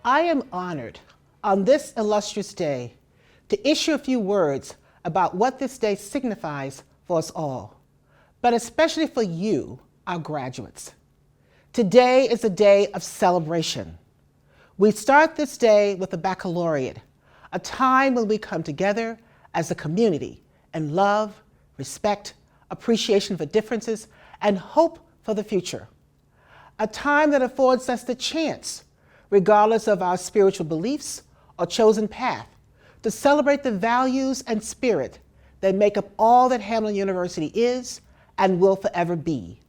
I am honored on this illustrious day to issue a few words about what this day signifies for us all, but especially for you, our graduates. Today is a day of celebration. We start this day with the Baccalaureate, a time when we come together as a community in love, respect, appreciation for differences, and hope for the future. A time that affords us the chance, regardless of our spiritual beliefs or chosen path, to celebrate the values and spirit that make up all that Hamline University is and will forever be.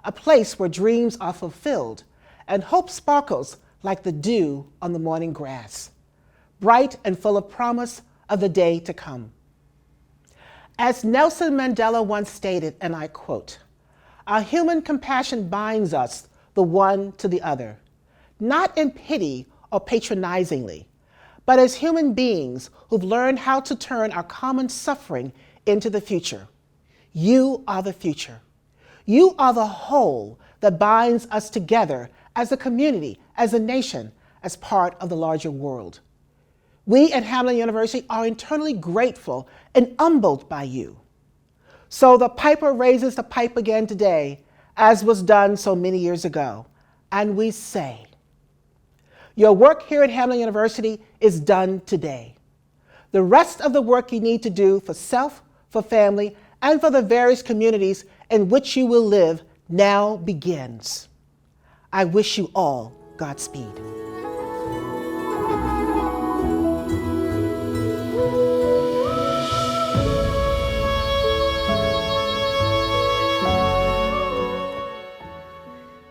A place where dreams are fulfilled and hope sparkles like the dew on the morning grass, bright and full of promise of the day to come. As Nelson Mandela once stated, and I quote, "Our human compassion binds us the one to the other, not in pity or patronizingly, but as human beings who've learned how to turn our common suffering into the future. You are the future. You are the whole that binds us together as a community, as a nation, as part of the larger world. We at Hamline University are eternally grateful and humbled by you. So the piper raises the pipe again today, as was done so many years ago, and we say, your work here at Hamline University is done today. The rest of the work you need to do for self, for family, and for the various communities in which you will live now begins. I wish you all Godspeed.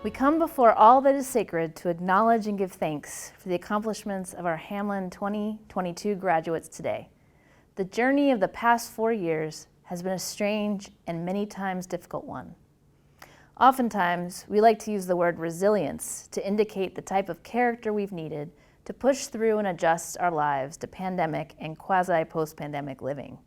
We come before all that is sacred to acknowledge and give thanks for the accomplishments of our Hamline 2022 graduates today. The journey of the past 4 years has been a strange and many times difficult one. Oftentimes, we like to use the word resilience to indicate the type of character we've needed to push through and adjust our lives to pandemic and quasi-post-pandemic living.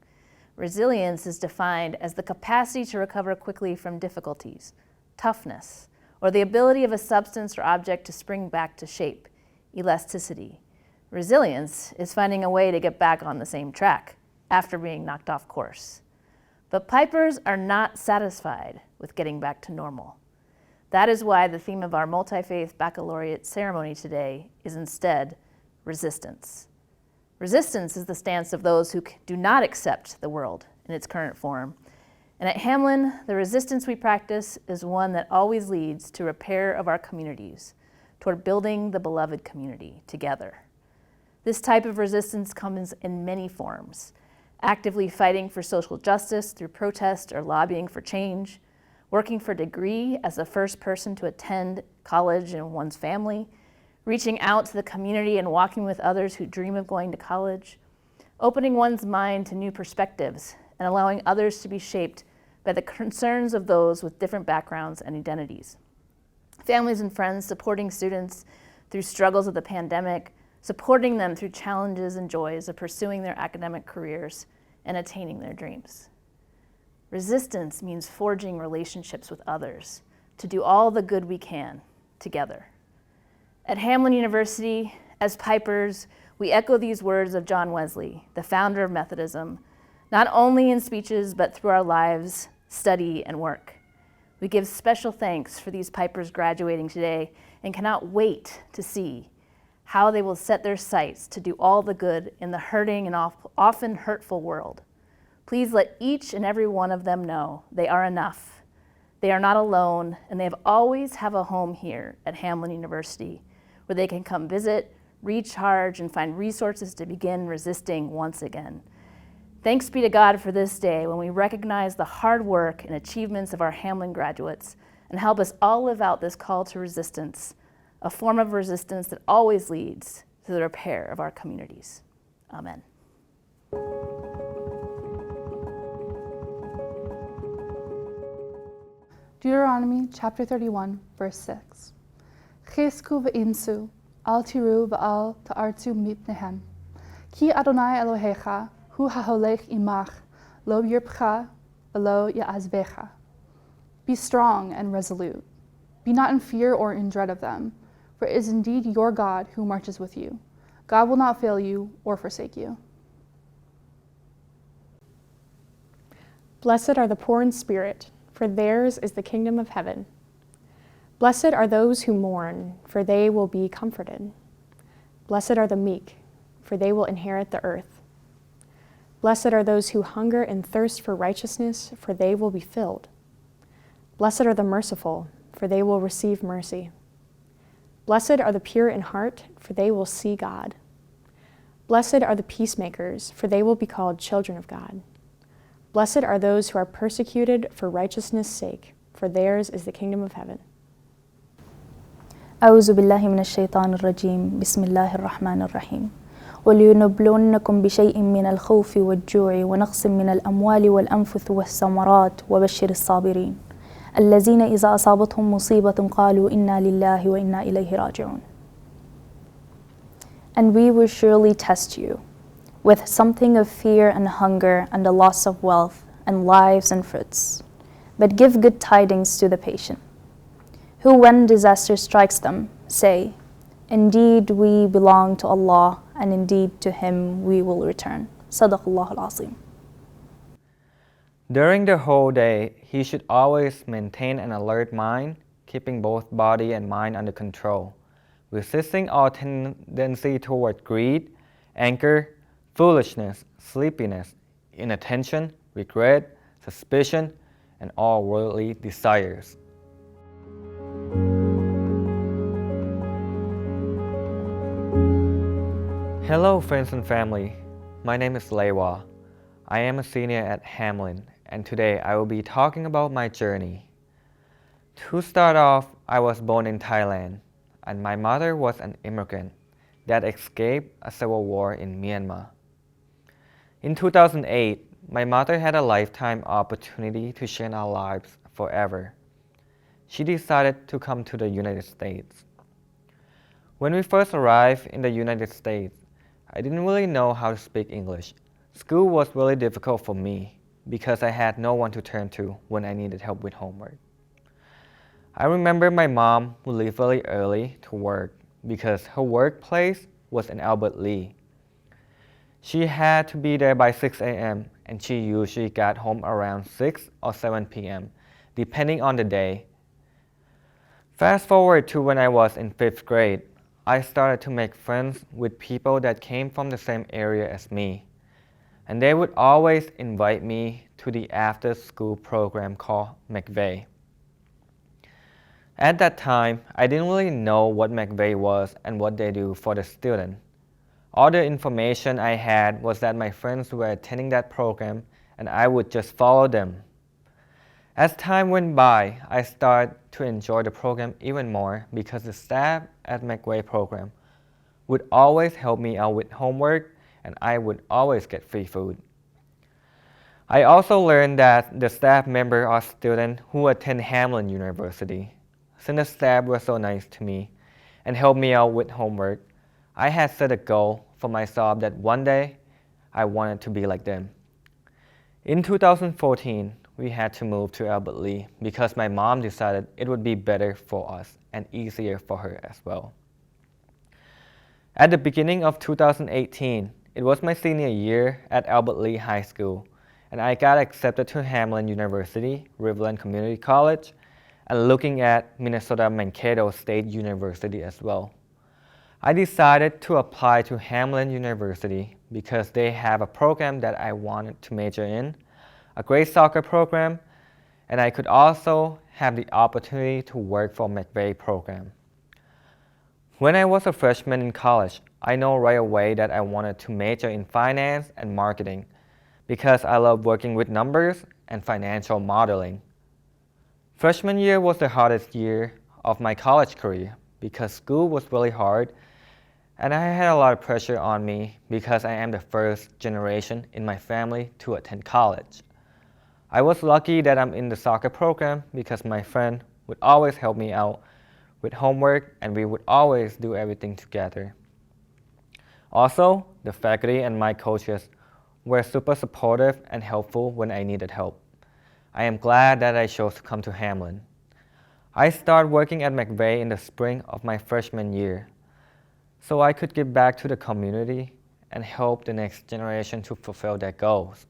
Resilience is defined as the capacity to recover quickly from difficulties, toughness, or the ability of a substance or object to spring back to shape, elasticity. Resilience is finding a way to get back on the same track after being knocked off course. But pipers are not satisfied with getting back to normal. That is why the theme of our multi-faith baccalaureate ceremony today is instead resistance. Resistance is the stance of those who do not accept the world in its current form. And at Hamline, the resistance we practice is one that always leads to repair of our communities, toward building the beloved community together. This type of resistance comes in many forms: actively fighting for social justice through protest or lobbying for change, working for a degree as the first person to attend college in one's family, reaching out to the community and walking with others who dream of going to college, opening one's mind to new perspectives and allowing others to be shaped by the concerns of those with different backgrounds and identities. Families and friends supporting students through struggles of the pandemic, supporting them through challenges and joys of pursuing their academic careers and attaining their dreams. Resistance means forging relationships with others to do all the good we can together. At Hamline University, as pipers, we echo these words of John Wesley, the founder of Methodism, not only in speeches, but through our lives, study, and work. We give special thanks for these pipers graduating today and cannot wait to see how they will set their sights to do all the good in the hurting and often hurtful world. Please let each and every one of them know they are enough. They are not alone, and they always have a home here at Hamline University where they can come visit, recharge, and find resources to begin resisting once again. Thanks be to God for this day when we recognize the hard work and achievements of our Hamline graduates and help us all live out this call to resistance, a form of resistance that always leads to the repair of our communities. Amen. Deuteronomy chapter 31, verse 6. Chesku v'insu, al tiru v'al ta'artu mitnehem. Ki Adonai Elohecha, hu haholech imach, lo yirpcha, v'lo ya'azvecha. Be strong and resolute. Be not in fear or in dread of them, for it is indeed your God who marches with you. God will not fail you or forsake you. Blessed are the poor in spirit, for theirs is the kingdom of heaven. Blessed are those who mourn, for they will be comforted. Blessed are the meek, for they will inherit the earth. Blessed are those who hunger and thirst for righteousness, for they will be filled. Blessed are the merciful, for they will receive mercy. Blessed are the pure in heart, for they will see God. Blessed are the peacemakers, for they will be called children of God. Blessed are those who are persecuted for righteousness' sake, for theirs is the kingdom of heaven. أعوذ بالله من الشيطان الرجيم بسم الله الرحمن الرحيم ولينبلونكم بشيء من الخوف والجوع ونقص من الأموال والأنفس والثمرات وبشر الصابرين الذين إذا أصابتهم مصيبة قالوا إنا لله وإنا إليه راجعون. And we will surely test you with something of fear and hunger and the loss of wealth and lives and fruits. But give good tidings to the patient, who when disaster strikes them, say, indeed we belong to Allah, and indeed to Him we will return. Sadaqallahu al-Azim. During the whole day, he should always maintain an alert mind, keeping both body and mind under control, resisting all tendency toward greed, anger, foolishness, sleepiness, inattention, regret, suspicion, and all worldly desires. Hello friends and family, my name is Lewa. I am a senior at Hamline, and today I will be talking about my journey. To start off, I was born in Thailand, and my mother was an immigrant that escaped a civil war in Myanmar. In 2008, my mother had a lifetime opportunity to change our lives forever. She decided to come to the United States. When we first arrived in the United States, I didn't really know how to speak English. School was really difficult for me because I had no one to turn to when I needed help with homework. I remember my mom would leave really early to work because her workplace was in Albert Lea. She had to be there by 6 a.m. and she usually got home around 6 or 7 p.m. depending on the day. Fast forward to when I was in 5th grade, I started to make friends with people that came from the same area as me, and they would always invite me to the after-school program called McVeigh. At that time, I didn't really know what McVeigh was and what they do for the student. All the information I had was that my friends were attending that program and I would just follow them. As time went by, I started to enjoy the program even more because the staff at McVeigh program would always help me out with homework and I would always get free food. I also learned that the staff members are students who attend Hamline University. Since the staff were so nice to me and helped me out with homework, I had set a goal for myself that one day I wanted to be like them. In 2014, we had to move to Albert Lea because my mom decided it would be better for us and easier for her as well. At the beginning of 2018, it was my senior year at Albert Lea High School, and I got accepted to Hamline University, Riverland Community College, and looking at Minnesota Mankato State University as well. I decided to apply to Hamline University because they have a program that I wanted to major in, a great soccer program, and I could also have the opportunity to work for McVeigh program. When I was a freshman in college, I know right away that I wanted to major in finance and marketing because I love working with numbers and financial modeling. Freshman year was the hardest year of my college career because school was really hard and I had a lot of pressure on me because I am the first generation in my family to attend college. I was lucky that I'm in the soccer program because my friend would always help me out with homework and we would always do everything together. Also, the faculty and my coaches were super supportive and helpful when I needed help. I am glad that I chose to come to Hamline. I started working at McVeigh in the spring of my freshman year, so I could give back to the community and help the next generation to fulfill their goals.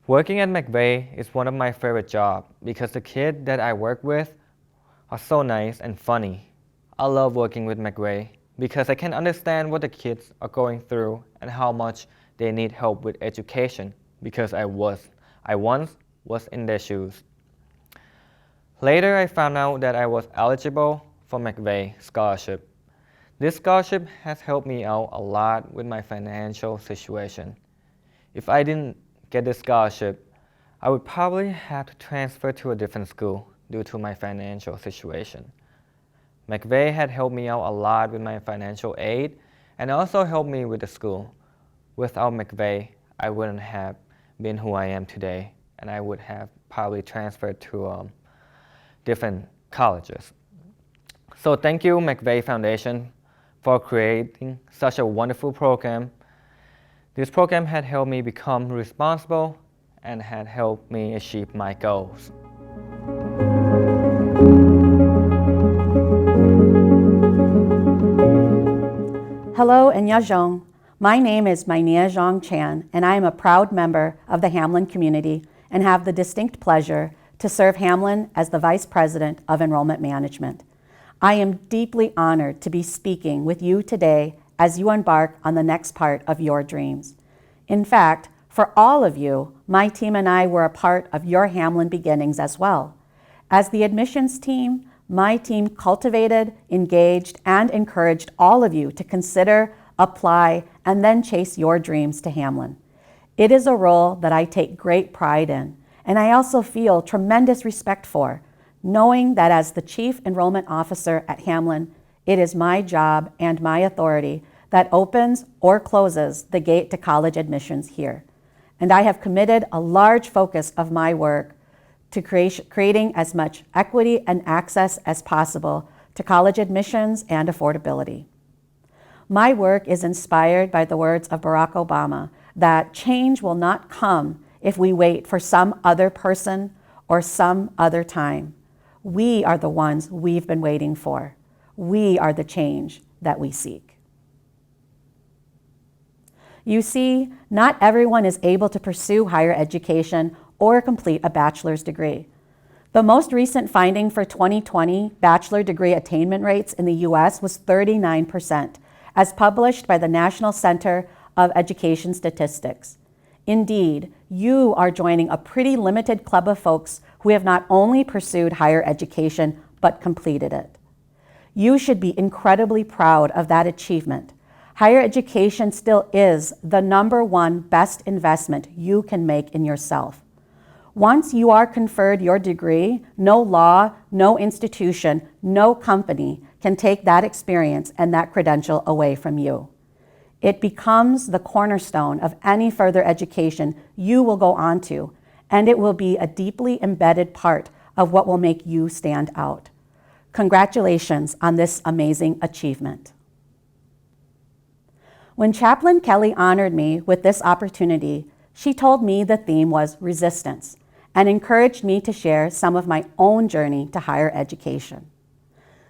Working at McVeigh is one of my favorite jobs because the kids that I work with are so nice and funny. I love working with McVeigh because I can understand what the kids are going through and how much they need help with education because I once was in their shoes. Later, I found out that I was eligible for McVeigh scholarship. This scholarship has helped me out a lot with my financial situation. If I didn't get this scholarship, I would probably have to transfer to a different school due to my financial situation. McVeigh had helped me out a lot with my financial aid and also helped me with the school. Without McVeigh, I wouldn't have been who I am today, and I would have probably transferred to different colleges. So thank you, McVeigh Foundation, for creating such a wonderful program. This program had helped me become responsible and had helped me achieve my goals. Hello, Nya. My name is Mainia Zhang Chan, and I am a proud member of the Hamline community and have the distinct pleasure to serve Hamline as the Vice President of Enrollment Management. I am deeply honored to be speaking with you today as you embark on the next part of your dreams. In fact, for all of you, my team and I were a part of your Hamline beginnings as well. As the admissions team, my team cultivated, engaged, and encouraged all of you to consider, apply, and then chase your dreams to Hamline. It is a role that I take great pride in, and I also feel tremendous respect for, knowing that as the Chief Enrollment Officer at Hamline, it is my job and my authority that opens or closes the gate to college admissions here. And I have committed a large focus of my work to creating as much equity and access as possible to college admissions and affordability. My work is inspired by the words of Barack Obama that change will not come if we wait for some other person or some other time. We are the ones we've been waiting for. We are the change that we seek. You see, not everyone is able to pursue higher education or complete a bachelor's degree. The most recent finding for 2020 bachelor degree attainment rates in the US was 39%, as published by the National Center of Education Statistics. Indeed, you are joining a pretty limited club of folks who have not only pursued higher education, but completed it. You should be incredibly proud of that achievement. Higher education still is the #1 best investment you can make in yourself. Once you are conferred your degree, no law, no institution, no company can take that experience and that credential away from you. It becomes the cornerstone of any further education you will go on to, and it will be a deeply embedded part of what will make you stand out. Congratulations on this amazing achievement. When Chaplain Kelly honored me with this opportunity, she told me the theme was resistance and encouraged me to share some of my own journey to higher education.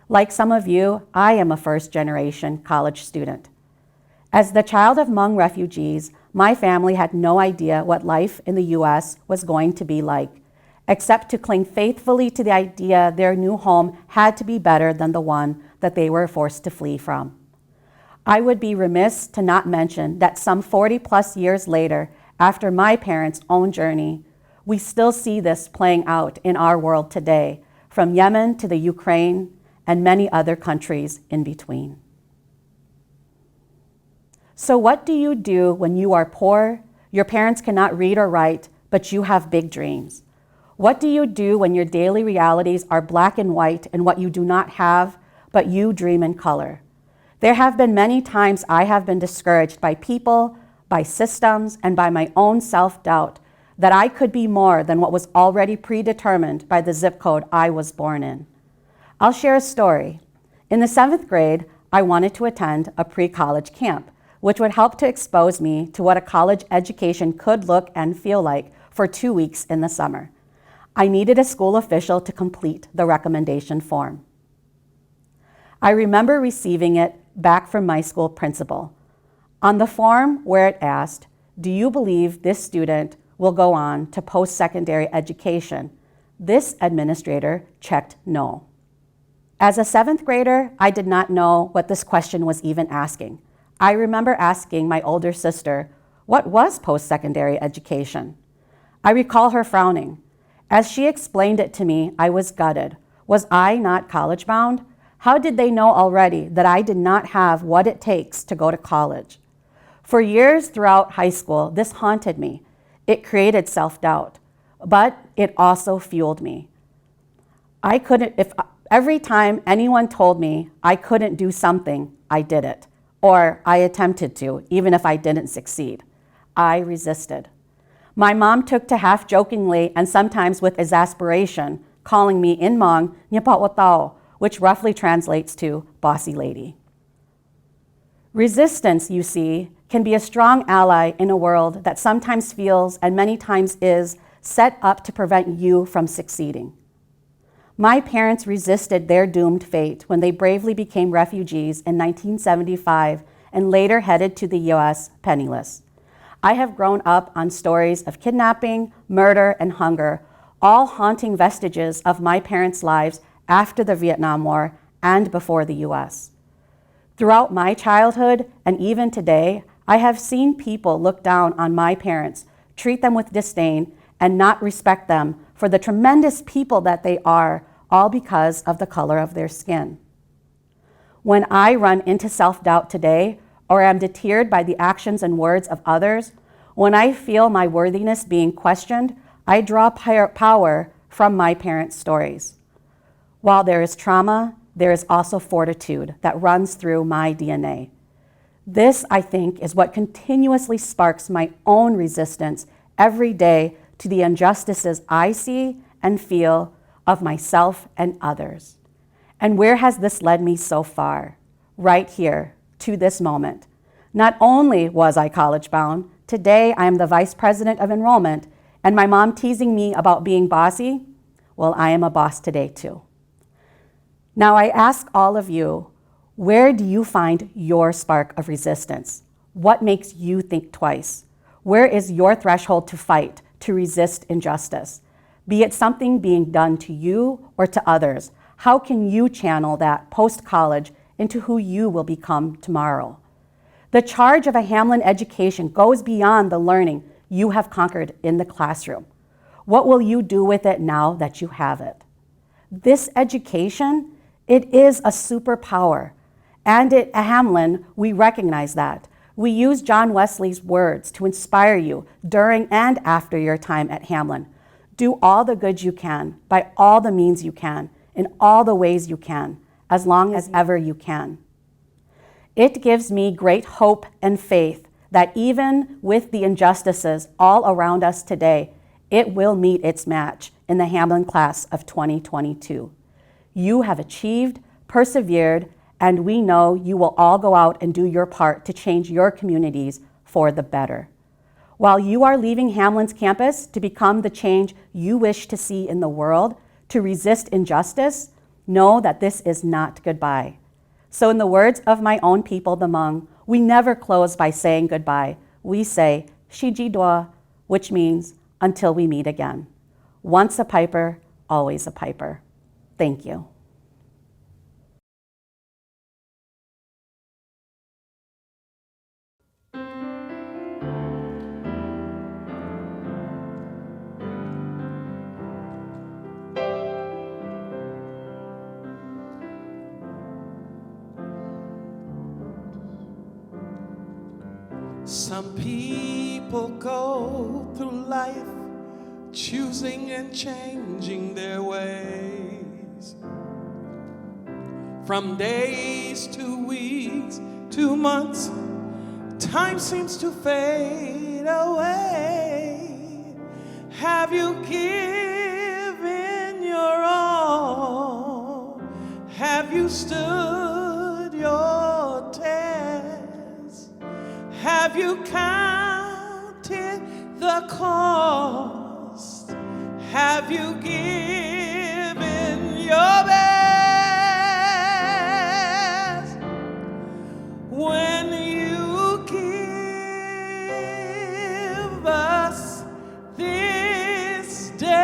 Like some of you, I am a first-generation college student. As the child of Hmong refugees, my family had no idea what life in the US was going to be like, except to cling faithfully to the idea their new home had to be better than the one that they were forced to flee from. I would be remiss to not mention that some 40+ years later, after my parents' own journey, we still see this playing out in our world today, from Yemen to the Ukraine and many other countries in between. So what do you do when you are poor, your parents cannot read or write, but you have big dreams? What do you do when your daily realities are black and white and what you do not have, but you dream in color? There have been many times I have been discouraged by people, by systems, and by my own self-doubt that I could be more than what was already predetermined by the zip code I was born in. I'll share a story. In the 7th grade, I wanted to attend a pre-college camp, which would help to expose me to what a college education could look and feel like for 2 weeks in the summer. I needed a school official to complete the recommendation form. I remember receiving it back from my school principal. On the form where it asked, "Do you believe this student will go on to post-secondary education?" this administrator checked no. As a 7th grader, I did not know what this question was even asking. I remember asking my older sister, what was post-secondary education? I recall her frowning. As she explained it to me, I was gutted. Was I not college-bound? How did they know already that I did not have what it takes to go to college? For years throughout high school, this haunted me. It created self-doubt, but it also fueled me. Every time anyone told me I couldn't do something, I did it, or I attempted to, even if I didn't succeed. I resisted. My mom took to half-jokingly and sometimes with exasperation, calling me Inmong Nyapawatao, which roughly translates to bossy lady. Resistance, you see, can be a strong ally in a world that sometimes feels, and many times is, set up to prevent you from succeeding. My parents resisted their doomed fate when they bravely became refugees in 1975 and later headed to the US penniless. I have grown up on stories of kidnapping, murder, and hunger, all haunting vestiges of my parents' lives after the Vietnam War and before the US. Throughout my childhood and even today, I have seen people look down on my parents, treat them with disdain, and not respect them for the tremendous people that they are, all because of the color of their skin. When I run into self-doubt today, or am deterred by the actions and words of others, when I feel my worthiness being questioned, I draw power from my parents' stories. While there is trauma, there is also fortitude that runs through my DNA. This, I think, is what continuously sparks my own resistance every day to the injustices I see and feel of myself and others. And where has this led me so far? Right here, to this moment. Not only was I college-bound, today I am the vice president of enrollment, and my mom teasing me about being bossy, well, I am a boss today too. Now I ask all of you, where do you find your spark of resistance? What makes you think twice? Where is your threshold to fight, to resist injustice? Be it something being done to you or to others, how can you channel that post-college into who you will become tomorrow? The charge of a Hamline education goes beyond the learning you have conquered in the classroom. What will you do with it now that you have it? This education, it is a superpower. And at Hamline, we recognize that. We use John Wesley's words to inspire you during and after your time at Hamline. Do all the good you can, by all the means you can, in all the ways you can, as long as ever you can. It gives me great hope and faith that even with the injustices all around us today, it will meet its match in the Hamline class of 2022. You have achieved, persevered, and we know you will all go out and do your part to change your communities for the better. While you are leaving Hamline's campus to become the change you wish to see in the world, to resist injustice, know that this is not goodbye. So in the words of my own people, the Hmong, we never close by saying goodbye. We say, Shiji Dwa, which means until we meet again. Once a piper, always a piper. Thank you. Some people go through life choosing and changing their ways. From days to weeks to months, time seems to fade away. Have you given your all? Have you stood your test? Have you counted the cost? Have Have you given your best? When you give us this day,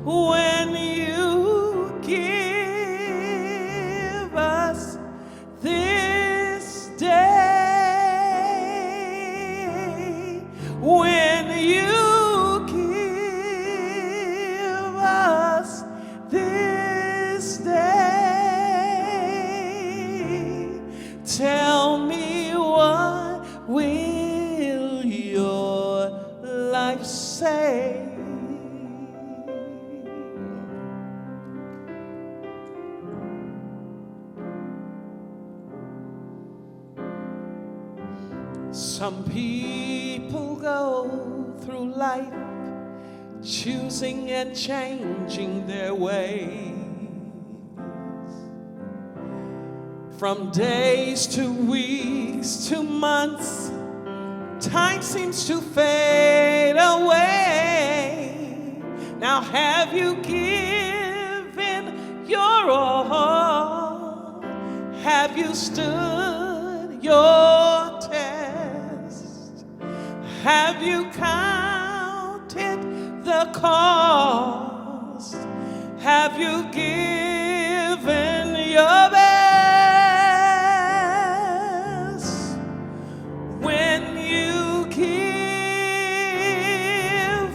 when you give us this day, when you give us this day, tell me, what will your life say? Some people go through life choosing and changing their ways. From days to weeks to months, time seems to fade away. Now have you given your all? Have you stood your test? Have you counted the cost? Have you given your best? When you give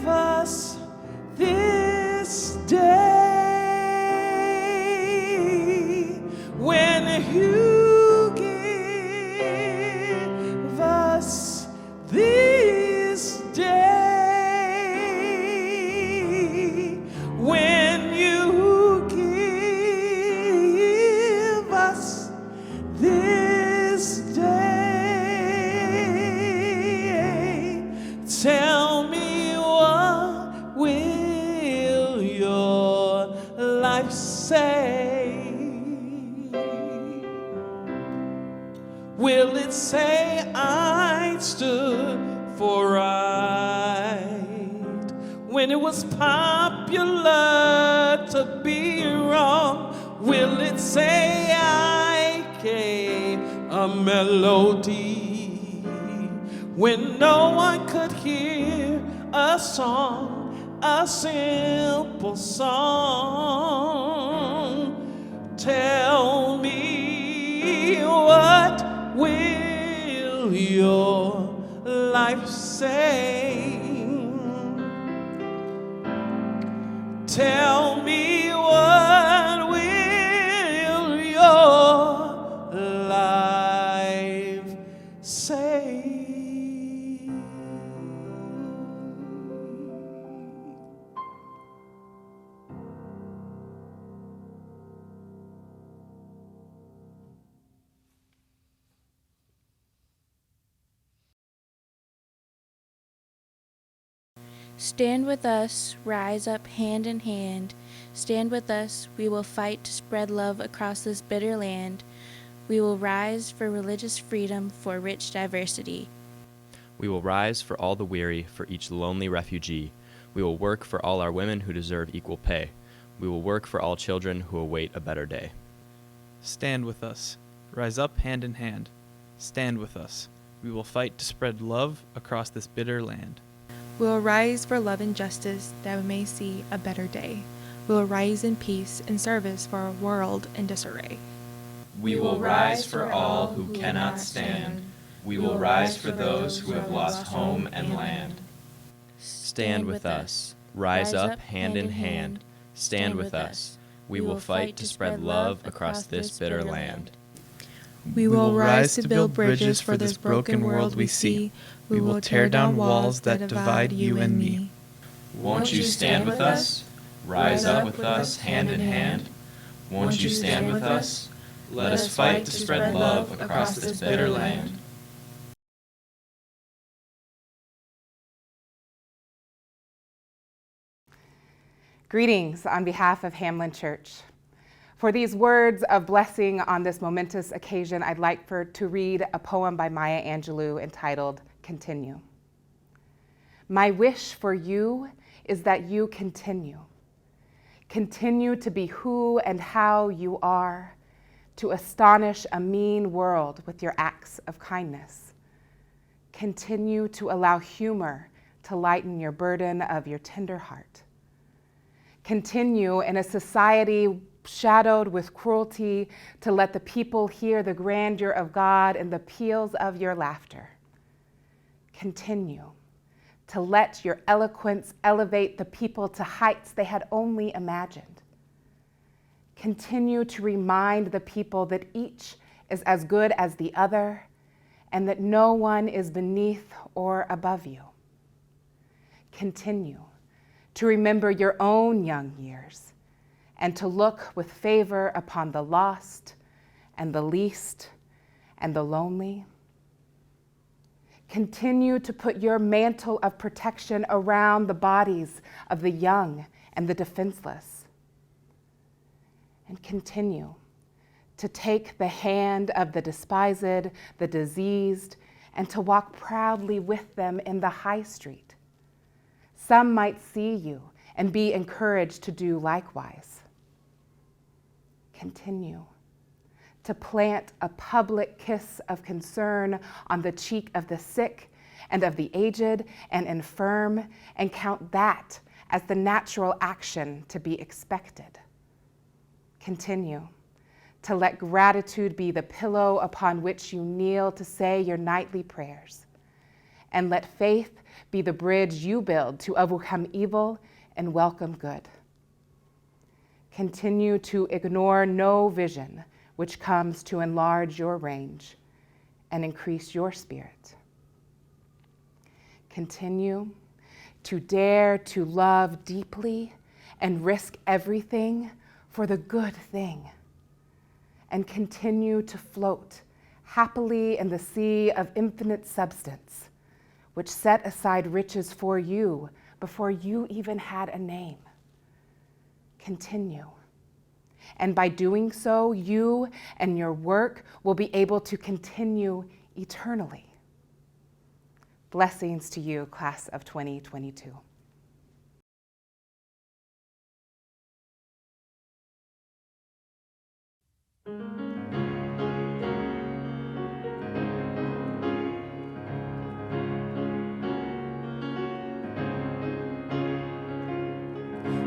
us this day, when you give us this day, when you give us this day, tell me, what will your life say? Will it say I stood for right when it was popular to be wrong? Will it say I gave a melody when no one could hear a song, a simple song? Tell me, what will your life say? Tell me, what will your life say? Stand with us, rise up hand in hand. Stand with us, we will fight to spread love across this bitter land. We will rise for religious freedom, for rich diversity. We will rise for all the weary, for each lonely refugee. We will work for all our women who deserve equal pay. We will work for all children who await a better day. Stand with us, rise up hand in hand. Stand with us, we will fight to spread love across this bitter land. We will rise for love and justice, that we may see a better day. We will rise in peace and service for a world in disarray. We will rise for all who cannot stand. We will rise for those who have lost home and land. Stand with us, rise up hand in hand. Stand with us, we will fight to spread love across this bitter land. We will rise to build bridges for this broken world we see. We will tear down walls that divide you and me. Won't you stand with us? Rise up with us hand in hand. Won't you stand with us? Let us fight to spread love across this bitter land. Greetings on behalf of Hamline Church. For these words of blessing on this momentous occasion, I'd like to read a poem by Maya Angelou entitled Continue. My wish for you is that you continue. Continue to be who and how you are, to astonish a mean world with your acts of kindness. Continue to allow humor to lighten your burden of your tender heart. Continue in a society shadowed with cruelty to let the people hear the grandeur of God in the peals of your laughter. Continue to let your eloquence elevate the people to heights they had only imagined. Continue to remind the people that each is as good as the other and that no one is beneath or above you. Continue to remember your own young years and to look with favor upon the lost and the least and the lonely. Continue to put your mantle of protection around the bodies of the young and the defenseless. And continue to take the hand of the despised, the diseased, and to walk proudly with them in the high street. Some might see you and be encouraged to do likewise. Continue to plant a public kiss of concern on the cheek of the sick and of the aged and infirm, and count that as the natural action to be expected. Continue to let gratitude be the pillow upon which you kneel to say your nightly prayers, and let faith be the bridge you build to overcome evil and welcome good. Continue to ignore no vision which comes to enlarge your range and increase your spirit. Continue to dare to love deeply and risk everything for the good thing, and continue to float happily in the sea of infinite substance, which set aside riches for you before you even had a name. Continue. And by doing so, you and your work will be able to continue eternally. Blessings to you, class of 2022.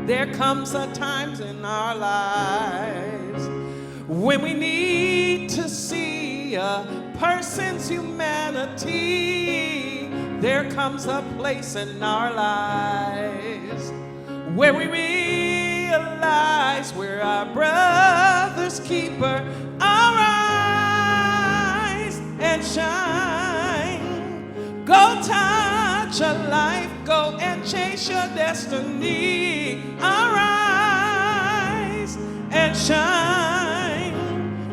There comes a times in our lives when we need to see a person's humanity. There comes a place in our lives where we realize we're our brother's keeper. Arise and shine. Go touch a life, go and chase your destiny. Arise and shine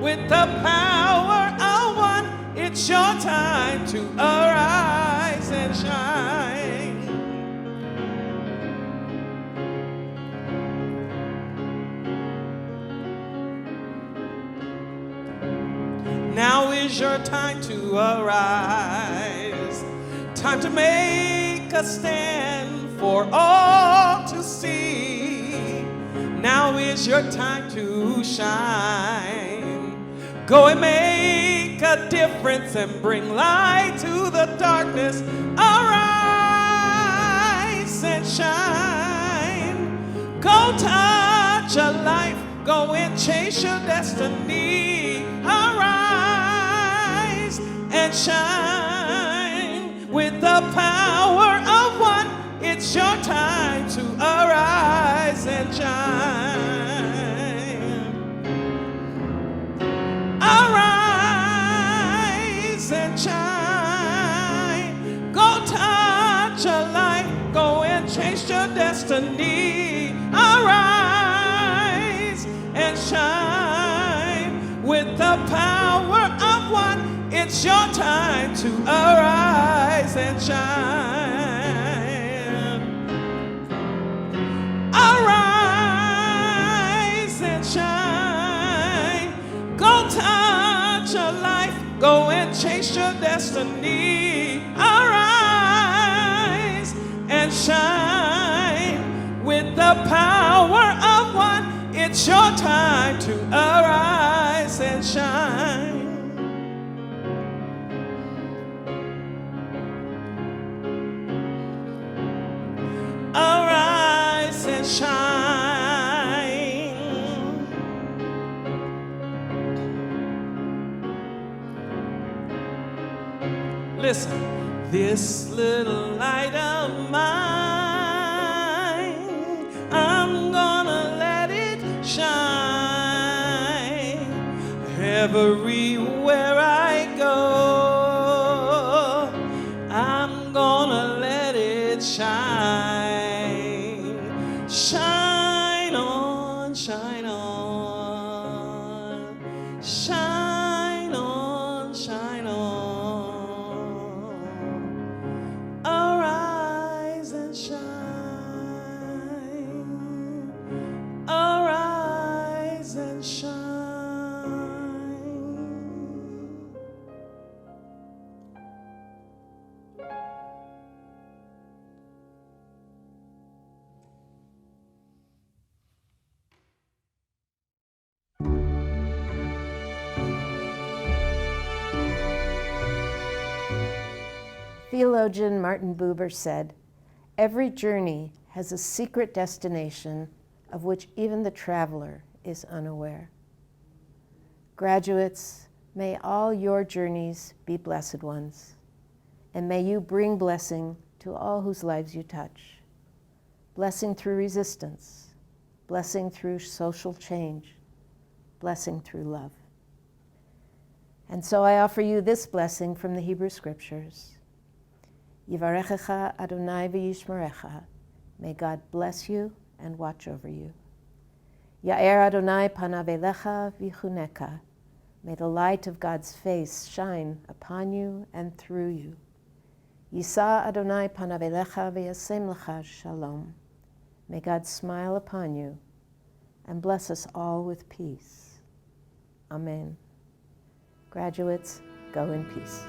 with the power of one. It's your time to arise and shine. Now is your time to arise. Time to make a stand for all to see. Now is your time to shine. Go and make a difference and bring light to the darkness. Arise and shine. Go touch a life. Go and chase your destiny. Arise and shine with the power of one. It's your time to arise and shine. Arise and shine. Go touch a life. Go and chase your destiny. Arise and shine with the power of one. It's your time to arise and shine. Arise and shine. Go touch a life. Go and chase your destiny. Arise shine with the power of one. It's your time to arise and shine. Arise and shine. Listen, this little light of mine, I'm gonna let it shine. Everywhere I go, I'm gonna let it shine. Shine on, shine on, shine on, shine on. Arise and shine. Arise and shine. Theologian Martin Buber said, "Every journey has a secret destination of which even the traveler is unaware." Graduates, may all your journeys be blessed ones, and may you bring blessing to all whose lives you touch. Blessing through resistance, blessing through social change, blessing through love. And so I offer you this blessing from the Hebrew Scriptures. Yivarechecha Adonai v'yishmerecha. May God bless you and watch over you. Ya'er Adonai panav elecha v'chuneka. May the light of God's face shine upon you and through you. Yisa Adonai panav elecha v'yasem lecha shalom. May God smile upon you and bless us all with peace. Amen. Graduates, go in peace.